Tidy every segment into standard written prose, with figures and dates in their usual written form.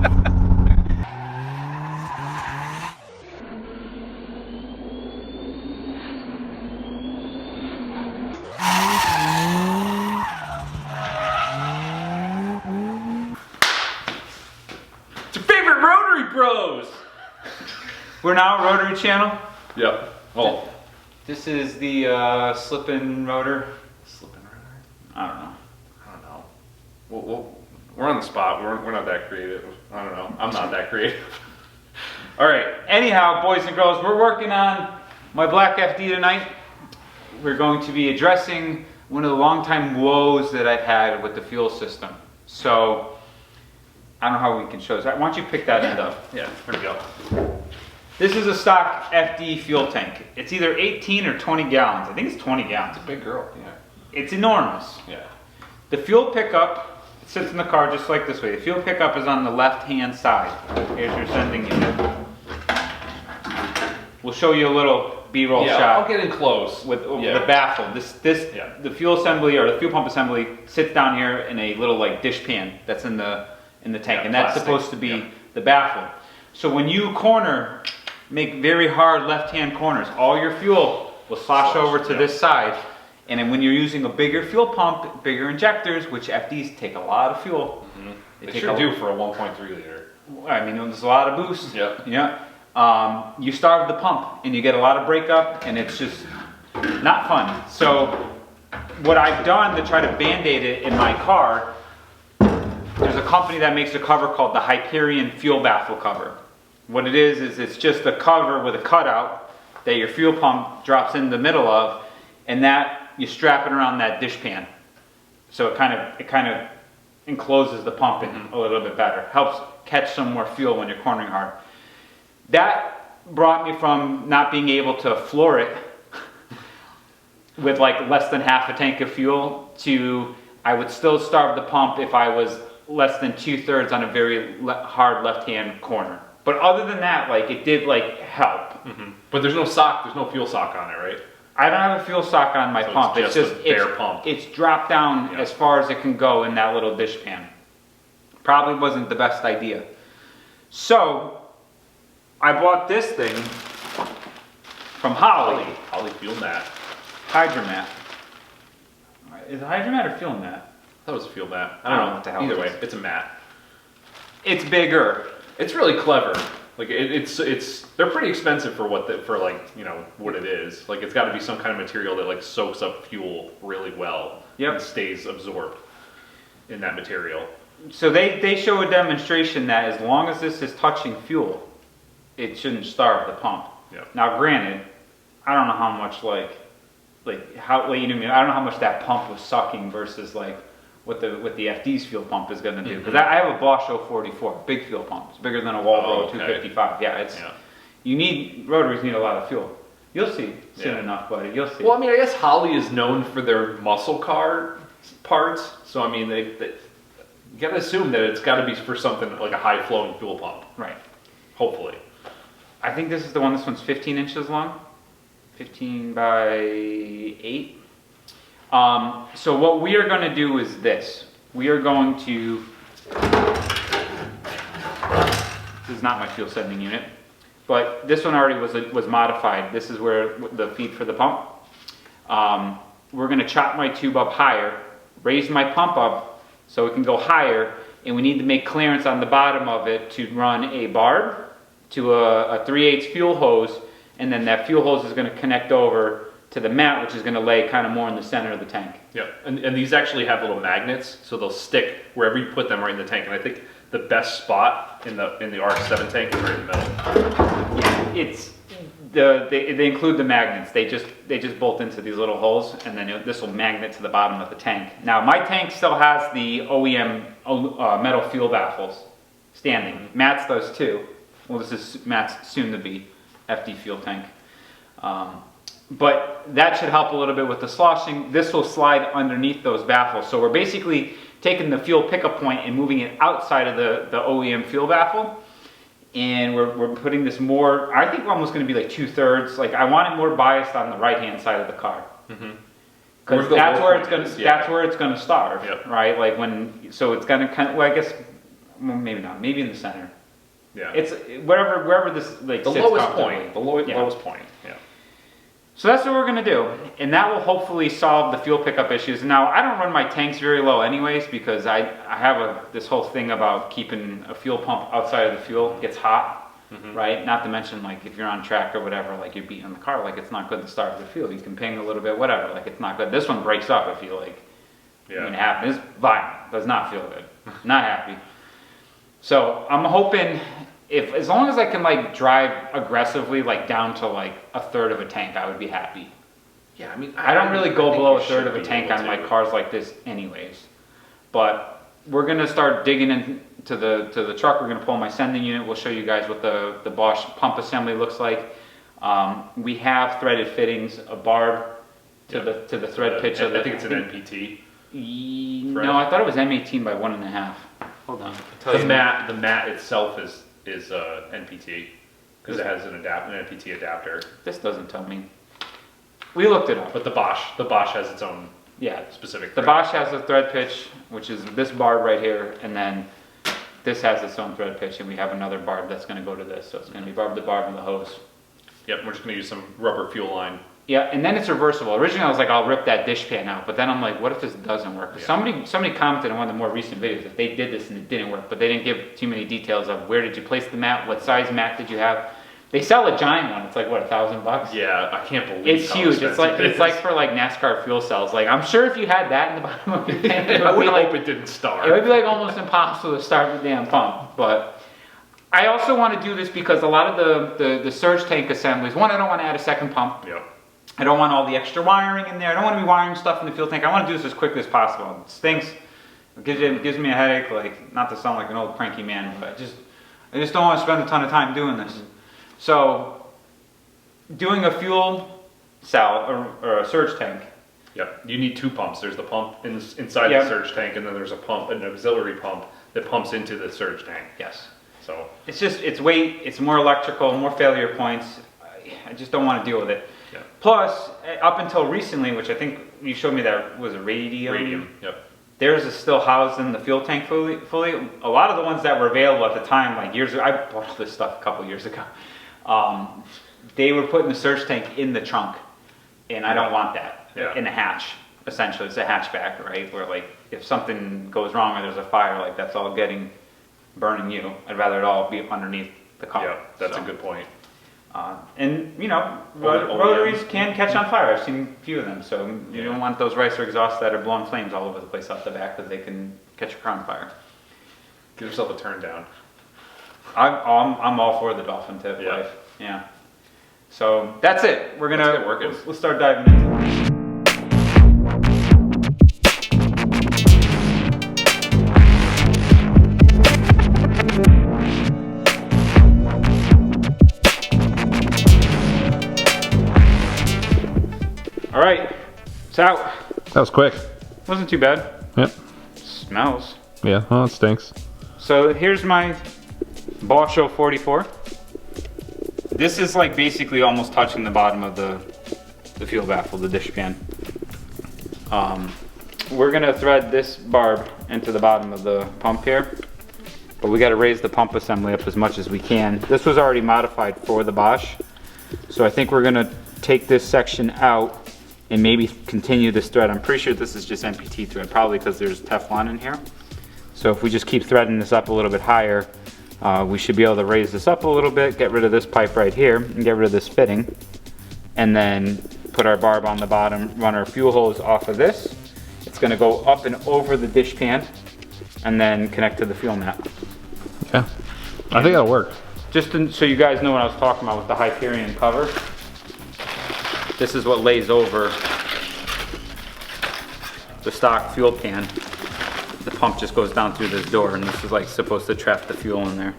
It's your favorite Rotary Bros! We're now a rotary channel. Yep. Oh. This is the slip-in rotor. Slip-in rotor? I don't know. I don't know. We're on the spot. We're not that creative. I don't know. I'm not that creative. All right. Anyhow, boys and girls, we're working on my black FD tonight. We're going to be addressing one of the long-time woes that I've had with the fuel system. So, I don't know how we can show this. Why don't you pick that end up? Yeah, there we go. This is a stock FD fuel tank. It's either 18 or 20 gallons. I think it's 20 gallons. It's a big girl. Yeah. It's enormous. Yeah. The fuel pickup sits in the car just like this way. The fuel pickup is on the left-hand side. Here's your sending unit. We'll show you a little B-roll shot. I'll get in close. With the baffle. The fuel assembly or the fuel pump assembly sits down here in a little like dish pan that's in the tank, and that's supposed to be the baffle. So when you make very hard left-hand corners, all your fuel will slosh over to this side. And then when you're using a bigger fuel pump, bigger injectors, which FDs take a lot of fuel. They sure do for a 1.3 liter. I mean, there's a lot of boost. Yep. Yeah. You starve the pump and you get a lot of breakup, and it's just not fun. So what I've done to try to band-aid it in my car, there's a company that makes a cover called the Hyperion Fuel Baffle Cover. What it is it's just a cover with a cutout that your fuel pump drops in the middle of, and that you strap it around that dish pan. So it kind of encloses the pump in a little bit better. Helps catch some more fuel when you're cornering hard. That brought me from not being able to floor it with like less than half a tank of fuel to I would still starve the pump if I was less than 2/3 on a very hard left-hand corner. But other than that, like it did like help. But there's no sock, there's no fuel sock on it, right? I don't have a fuel sock on my pump. It's just a bare pump. It's dropped down as far as it can go in that little dish pan. Probably wasn't the best idea. So I bought this thing from Holley. Holley Fuel Mat. HydraMat. Is it HydraMat or Fuel Mat? That was a fuel mat. I don't know what the hell Either it way, is. it's a mat. It's bigger. It's really clever. Like they're pretty expensive for what what it is. Like it's got to be some kind of material that like soaks up fuel really well and stays absorbed in that material. So they show a demonstration that as long as this is touching fuel, it shouldn't starve the pump. Yep. Now, granted, I don't know how much I don't know how much that pump was sucking versus like what the FD's fuel pump is going to do. Because I have a Bosch 044, big fuel pump. It's bigger than a Walbro 255. Yeah, rotaries need a lot of fuel. You'll see soon enough, buddy. You'll see. Well, I mean, I guess Holley is known for their muscle car parts. So I mean, you got to assume that it's got to be for something like a high flowing fuel pump. Right. Hopefully. I think this is the one. This one's 15 inches long. 15 by 8. So what we are going to do is this. We are going to, this is not my fuel sending unit, but this one already was modified. This is where the feed for the pump. We're going to chop my tube up higher, raise my pump up so it can go higher, and we need to make clearance on the bottom of it to run a barb to a 3/8 fuel hose, and then that fuel hose is going to connect over to the mat, which is going to lay kind of more in the center of the tank. Yeah, and these actually have little magnets, so they'll stick wherever you put them right in the tank. And I think the best spot in the RX-7 tank is right in the middle. Yeah, it's they include the magnets. They just bolt into these little holes, and then this will magnet to the bottom of the tank. Now my tank still has the OEM metal fuel baffles standing. Matt's does too. Well, this is Matt's soon-to-be FD fuel tank. But that should help a little bit with the sloshing. This will slide underneath those baffles. So we're basically taking the fuel pickup point and moving it outside of the OEM fuel baffle. And we're putting this more, I think we're almost going to be like 2/3. Like I want it more biased on the right-hand side of the car. Because that's where it's going to starve, right? Like so it's going to kind of, well, I guess well, maybe not, maybe in the center. Yeah. It's wherever this like the sits lowest comfortably. point. The lowest point. Yeah. So that's what we're gonna do, and that will hopefully solve the fuel pickup issues. Now, I don't run my tanks very low anyways because I have this whole thing about keeping a fuel pump outside of the fuel. It gets hot, right? Not to mention like if you're on track or whatever, like you're beating the car, like it's not good to start the fuel. You can ping a little bit, whatever, like it's not good. This one breaks up if you like, when it happens. It's violent, does not feel good, not happy. So I'm hoping as long as I can like drive aggressively like down to like a third of a tank, I would be happy. Yeah, I mean, I don't really go think below you a third should of a be tank able on my to. cars like this anyways. But we're gonna start digging into the truck. We're gonna pull my sending unit. We'll show you guys what the Bosch pump assembly looks like. We have threaded fittings, a barb to the thread pitch of the, I think it's an NPT. No, I thought it was M18 by 1.5. Hold on. The mat itself is NPT because it has an NPT adapter. This doesn't tell me. We looked it up. But the Bosch has its own specific. The thread. Bosch has a thread pitch, which is this barb right here, and then this has its own thread pitch, and we have another barb that's going to go to this. So it's going to be barb to barb and the hose. Yep, we're just going to use some rubber fuel line. Yeah, and then it's reversible. Originally, I was like, I'll rip that dish pan out, but then I'm like, what if this doesn't work? Yeah. Somebody commented in one of the more recent videos that they did this and it didn't work, but they didn't give too many details of where did you place the mat, what size mat did you have. They sell a giant one. It's like what, $1,000? Yeah, I can't believe it's how huge. It's expensive like for like NASCAR fuel cells. Like I'm sure if you had that in the bottom of your tank, it I would would be like hope it didn't start. it would be like almost impossible to start the damn pump. But I also want to do this because a lot of the surge tank assemblies. One, I don't want to add a second pump. Yep. I don't want all the extra wiring in there. I don't want to be wiring stuff in the fuel tank. I want to do this as quickly as possible. It stinks. It gives me a headache. Like, not to sound like an old cranky man, but I just don't want to spend a ton of time doing this. So, doing a fuel cell or a surge tank. Yep. You need two pumps. There's the pump inside the surge tank, and then there's an auxiliary pump that pumps into the surge tank. Yes. So it's weight. It's more electrical, more failure points. I just don't want to deal with it. yeah. Plus, up until recently, which I think you showed me that was a radium. Yep. Theirs is still housed in the fuel tank fully. A lot of the ones that were available at the time, like years ago, I bought all this stuff a couple years ago. They were putting the surge tank in the trunk, and I don't want that in a hatch. Essentially, it's a hatchback, right? Where like if something goes wrong or there's a fire, like that's all burning you. I'd rather it all be underneath the car. Yeah, that's a good point. And you know, OEM. rotaries can catch on fire. I've seen a few of them, so you don't want those ricer exhausts that are blowing flames all over the place out the back because they can catch your car on fire. Give yourself a turn down. I'm all for the dolphin tip life. Yeah. So that's it. We're gonna Let's get working. We'll start diving into it. All right, it's out. That was quick. Wasn't too bad. Yep. Smells. Yeah, well, it stinks. So here's my Bosch 44. This is like basically almost touching the bottom of the fuel baffle, the dish pan. We're gonna thread this barb into the bottom of the pump here, but we gotta raise the pump assembly up as much as we can. This was already modified for the Bosch, so I think we're gonna take this section out and maybe continue this thread. I'm pretty sure this is just NPT thread, probably because there's Teflon in here. So if we just keep threading this up a little bit higher, we should be able to raise this up a little bit, get rid of this pipe right here, and get rid of this fitting. And then put our barb on the bottom, run our fuel hose off of this. It's gonna go up and over the dish pan, and then connect to the fuel mat. Yeah, I think that'll work. Just so you guys know what I was talking about with the Hyperion cover. This is what lays over the stock fuel can. The pump just goes down through this door, and this is like supposed to trap the fuel in there.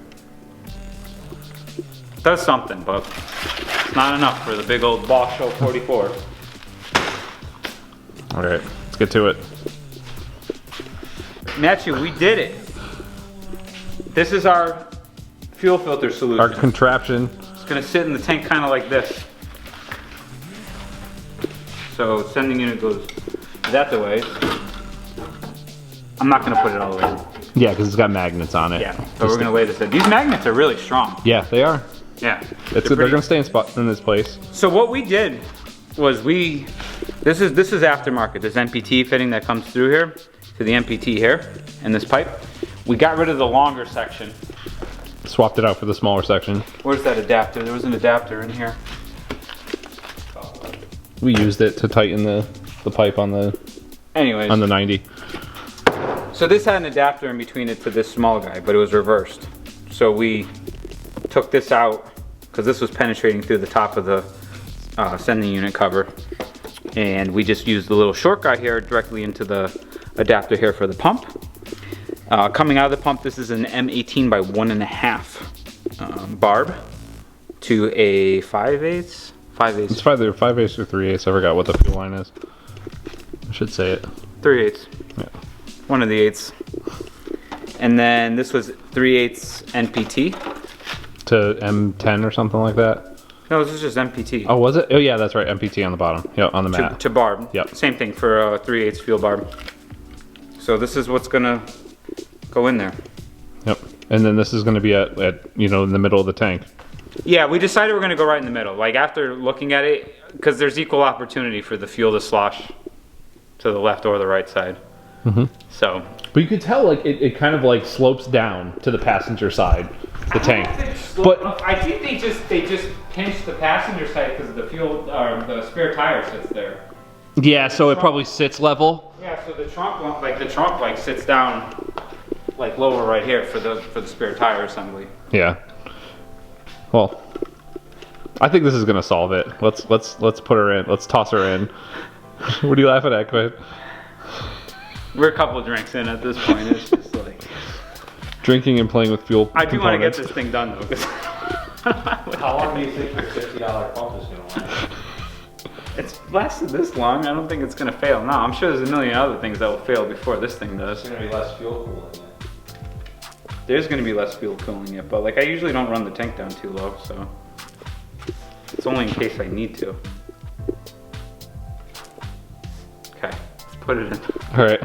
It does something, but it's not enough for the big old Bosch 44. All right, let's get to it. Matchew, we did it. This is our fuel filter solution. Our contraption. It's gonna sit in the tank kind of like this. So sending unit goes that the way. I'm not gonna put it all the way. Yeah, because it's got magnets on it. Yeah, but we're gonna lay this in. These magnets are really strong. Yeah, they are. Yeah. They're gonna stay in this place. So what we did was this is aftermarket, this NPT fitting that comes through here to the NPT here and this pipe. We got rid of the longer section. Swapped it out for the smaller section. Where's that adapter? There was an adapter in here. We used it to tighten the pipe on the Anyways. on the 90. So this had an adapter in between it to this small guy, but it was reversed. So we took this out because this was penetrating through the top of the sending unit cover. And we just used the little short guy here directly into the adapter here for the pump. Coming out of the pump, this is an M18 by 1.5 barb to a 5/8. 5/8. It's either 5/8 or 3/8. I forgot what the fuel line is. I should say it. 3/8. Yeah. One of the 8s. And then this was 3/8 NPT. To M10 or something like that. No, this is just NPT. Oh, was it? Oh yeah, that's right. MPT on the bottom. Yeah, on the mat. To barb. Yep. Same thing for 3/8 fuel barb. So this is what's gonna go in there. Yep. And then this is going to be at in the middle of the tank. Yeah, we decided we're gonna go right in the middle. Like after looking at it, because there's equal opportunity for the fuel to slosh to the left or the right side. So. But you could tell like it kind of like slopes down to the passenger side, the tank. But I think they just pinched the passenger side because the fuel or the spare tire sits there. yeah, so it probably sits level. Yeah, so the trunk sits down like lower right here for the spare tire assembly. Yeah. Well, I think this is gonna solve it. Let's put her in. Let's toss her in. What are you laughing at, Quinn? We're a couple of drinks in at this point. It's just like Drinking and playing with fuel. I do want to get components. this thing done though. 'Cause How long do you think your $60 pump is gonna last? it's lasted this long. I don't think it's gonna fail. No, I'm sure there's a million other things that will fail before this thing does. There's gonna be less fuel cooling in it. There's gonna be less fuel cooling it, but like I usually don't run the tank down too low, so it's only in case I need to. Okay, let's put it in. All right.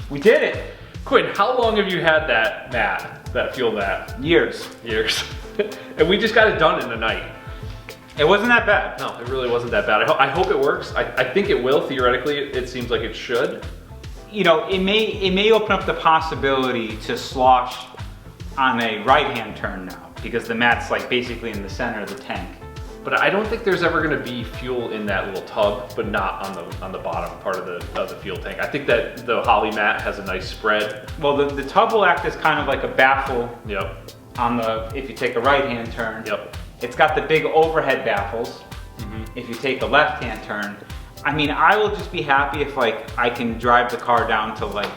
We did it! Quinn, how long have you had that mat, that fuel mat? Years. Years. And we just got it done in a night. It wasn't that bad. No, it really wasn't that bad. I hope it works. I think it will. Theoretically, it seems like it should. You know, it may open up the possibility to slosh on a right-hand turn now because the mat's like basically in the center of the tank. But I don't think there's ever going to be fuel in that little tub, but not on the bottom part of the fuel tank. I think that the Holley mat has a nice spread. Well, the tub will act as kind of like a baffle Yep. on the, if you take a right-hand turn. Yep. It's got the big overhead baffles. If you take a left-hand turn. I mean, I will just be happy if like I can drive the car down to like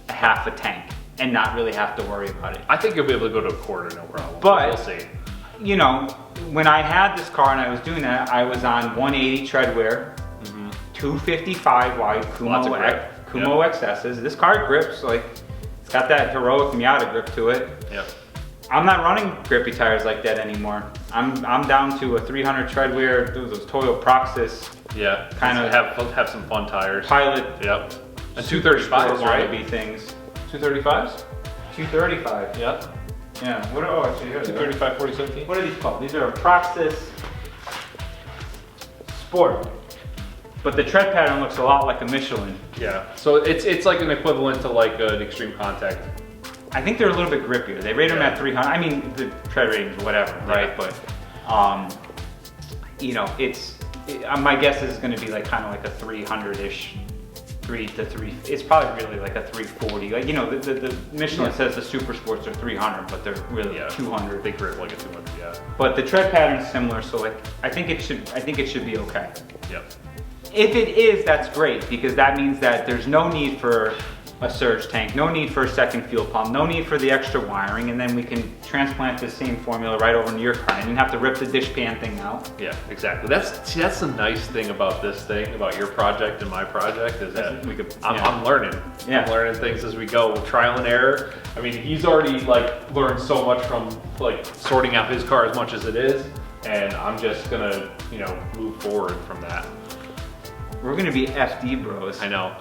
a half a tank and not really have to worry about it. I think you'll be able to go to a quarter, no problem. But- we'll see. You know, when I had this car and I was doing that, I was on 180 treadwear, 255 wide Lots of grip. Kumo XSs. This car grips, like, it's got that heroic Miata grip to it. Yep. I'm not running grippy tires like that anymore. I'm down to a 300 treadwear, those Toyo Proxys Yeah. Kinda- have some fun tires. Pilot. Yep. And 235s, right? Wannabe things. 235s? 235. Yep. Yeah. What? Oh, actually, here they are. 235 4017. What are these called? These are a Proxys Sport. But the tread pattern looks a lot like a Michelin. Yeah. So it's like an equivalent to like an extreme contact. I think they're a little bit grippier. They rate them Yeah. at 300. I mean, the tread ratings, whatever, right? But, you know, my guess is going to be like kind of like a 300-ish, 3 to 3. It's probably really like a 340. Like, you know, the Michelin says the Super Sports are 300, but they're really 200. They grip like a 200. Yeah. But the tread pattern's similar, so like I think it should be okay. Yep. If it is, that's great because that means that there's no need for a surge tank, no need for a second fuel pump, no need for the extra wiring, and then we can transplant the same formula right over into your car. You didn't have to rip the dish pan thing out. Yeah, exactly. That's the nice thing about this thing, about your project and my project, is that I'm learning. Yeah. I'm learning things as we go, trial and error. I mean, he's already like learned so much from like sorting out his car as much as it is, and I'm just gonna, you know, move forward from that. We're gonna be FD bros. I know.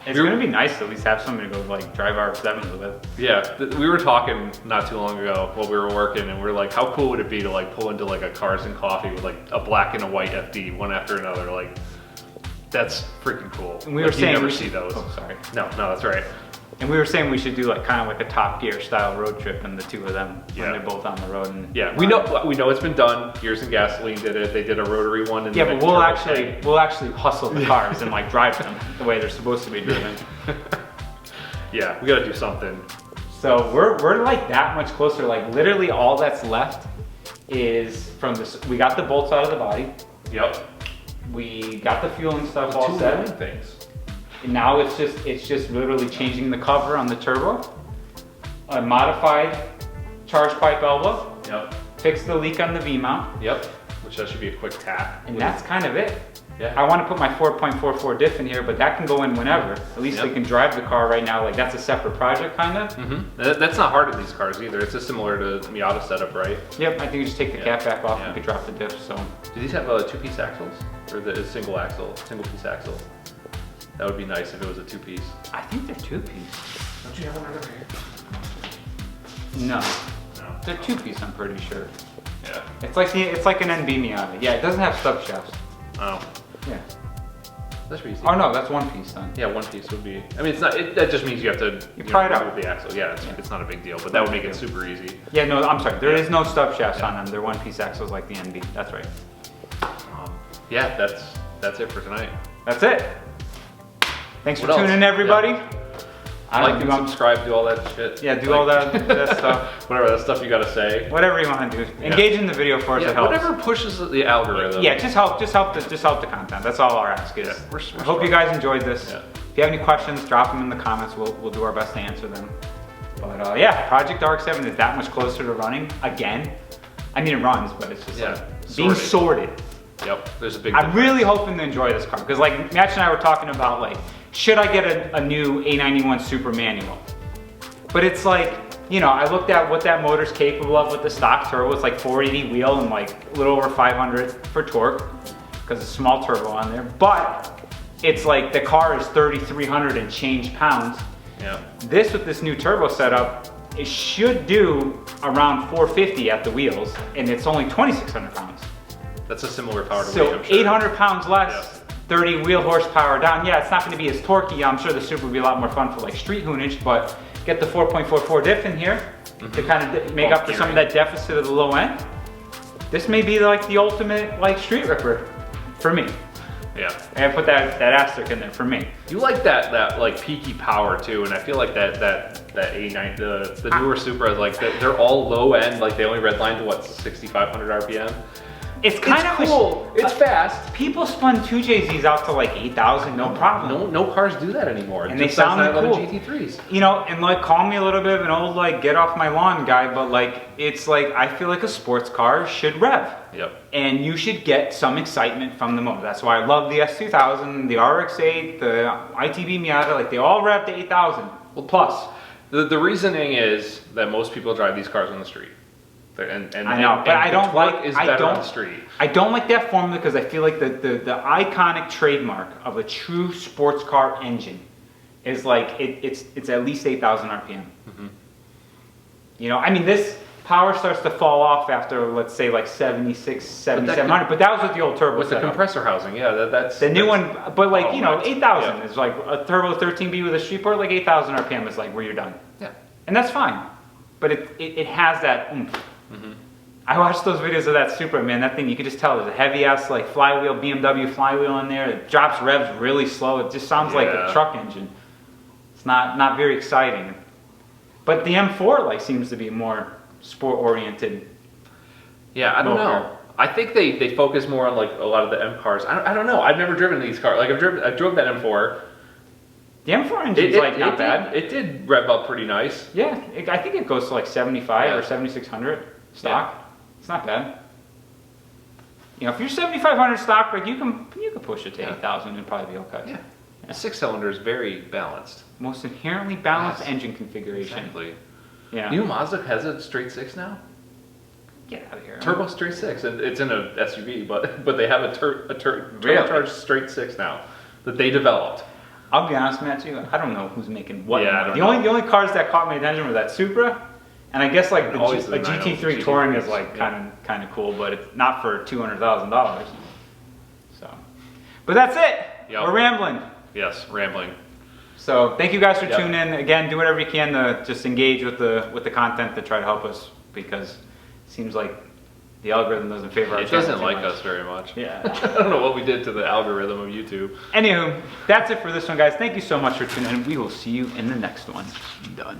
It's gonna be nice to at least have somebody to go like drive RX-7s with. Yeah, we were talking not too long ago while we were working, and we were like, how cool would it be to like pull into like a Cars and Coffee with like a black and a white FD, one after another? Like, that's freaking cool. And we were saying you never we see those. Oh, sorry. No, that's right. And we were saying we should do like kind of like a Top Gear style road trip, and the two of them when they're both on the road. And Yeah, we know it's been done. Gears and Gasoline did it. They did a rotary one. yeah, but we'll actually hustle the cars and like drive them the way they're supposed to be driven. Yeah, we got to do something. So we're like that much closer. Like literally all that's left is from this. We got the bolts out of the body. Yep. We got the fuel and stuff all Two set. main things. And now it's just literally changing the cover on the turbo, a modified charge pipe elbow, Yep. fix the leak on the V-mount, Yep. Which that should be a quick tap. and that's kind of it. Yeah. I want to put my 4.44 diff in here, but that can go in whenever. At least we can drive the car right now. Like that's a separate project, kind of. Mm-hmm. That's not hard in these cars either. It's just similar to Miata setup, right? Yep, I think you just take the cap back off Yeah. and could drop the diff. So Do these have two-piece axles, or the single piece axle? That would be nice if it was a two-piece. I think they're two-piece. Don't you have one over here? No, No. they're two-piece. I'm pretty sure. Yeah. It's like an NB Miata. Yeah, it doesn't have stub shafts. Oh. Yeah. That's pretty easy. Oh no, that's one piece then. Yeah, one piece would be. I mean, it's not. That just means you have to pry it out. remove the axle. Yeah, it's not a big deal, but that would make it super easy. Yeah, no, I'm sorry. There is no stub shafts on them. They're one-piece axles like the NB. That's right. Yeah, that's it for tonight. That's it. Thanks for What else? tuning in, everybody. Yeah. I don't Like know, and subscribe, do all that shit. Yeah, do Like, all that stuff. Whatever that stuff you gotta say. Whatever you want to do. Engage in the video for us. Yeah, it helps. whatever pushes the algorithm. Yeah, just help the content. That's all our ask is. Yeah, we're I hope you guys enjoyed this. Yeah. If you have any questions, drop them in the comments. We'll do our best to answer them. But yeah, Project RX-7 is that much closer to running again. I mean, it runs, but it's just like being sorted. Yep, there's a big I'm really hoping to enjoy this car because like Match and I were talking about like, should I get a new A91 Super Manual? But it's like, you know, I looked at what that motor's capable of with the stock turbo. It's like 480 wheel and like a little over 500 for torque because it's a small turbo on there. But it's like the car is 3,300 and change pounds. Yeah. This with this new turbo setup, it should do around 450 at the wheels and it's only 2,600 pounds. That's a similar power to weight, So I'm sure. 800 pounds less, 30 wheel horsepower down. Yeah, it's not going to be as torquey. I'm sure the Super will be a lot more fun for like street hoonage, but get the 4.44 diff in here to kind of make up for some of that deficit of the low end. This may be like the ultimate like street ripper for me. Yeah. And I put that asterisk in there for me. You like that like peaky power too, and I feel like that A9, the newer Supras, like they're all low end, like they only redline to what, 6,500 RPM. It's kind of cool. It's fast. People spun 2JZs out to like 8,000, no problem. No cars do that anymore. And they sound cool. GT3s. You know, and like call me a little bit of an old like get off my lawn guy, but like it's like I feel like a sports car should rev. Yep. And you should get some excitement from the motor. That's why I love the S2000, the RX-8, the ITB Miata, like they all rev to 8,000 plus. The reasoning is that most people drive these cars on the street. And I know, but I don't like. Is I better don't. on the street. I don't like that formula because I feel like the iconic trademark of a true sports car engine is like it's at least 8,000 RPM. Mm-hmm. You know, I mean this power starts to fall off after let's say like 76, 7,700, but that was with the old turbo With the setup. compressor housing, yeah, that's The new one, but like, you know, 8,000 yeah. is like a turbo 13B with a street port, like 8,000 RPM is like where you're done. Yeah. And that's fine. But it has that oomph. Mm-hmm. I watched those videos of that Supra, man, that thing, you could just tell there's a heavy ass like flywheel, BMW flywheel in there. It drops revs really slow. It just sounds like a truck engine. It's not very exciting. But the M4 like seems to be more sport oriented. Yeah, I don't know. I think they focus more on like a lot of the M cars. I don't know. I've never driven these cars. Like I drove that M4, The M4 engine's like not bad. It did rev up pretty nice. Yeah, I think it goes to like 75 Yeah. or 7600 stock. It's not bad. You know, if you're 7500 stock, like you can push it to 8000 and probably be okay. Yeah. The 6-cylinder is very balanced. Most inherently balanced Yes. engine configuration. Exactly. Yeah. You know Mazda has a straight 6 now? Get out of here. Turbo straight 6, and it's in a SUV, but they have a turbocharged straight 6 now that they developed. I'll be honest, Matchew, I don't know who's making what. Yeah, I don't the only cars that caught my attention were that Supra, and I guess like the Always the GT3 GT3s, Touring is like yeah. kind of cool, but it's not for $200,000. So, but that's it. Yep. We're rambling. Yes, rambling. So thank you guys for Yep. tuning in. Again, do whatever you can to just engage with the content to try to help us, because it seems like the algorithm doesn't favor our It channel doesn't too like much. us very much. Yeah. I don't know what we did to the algorithm of YouTube. Anywho, that's it for this one, guys. Thank you so much for tuning in. We will see you in the next one. Done.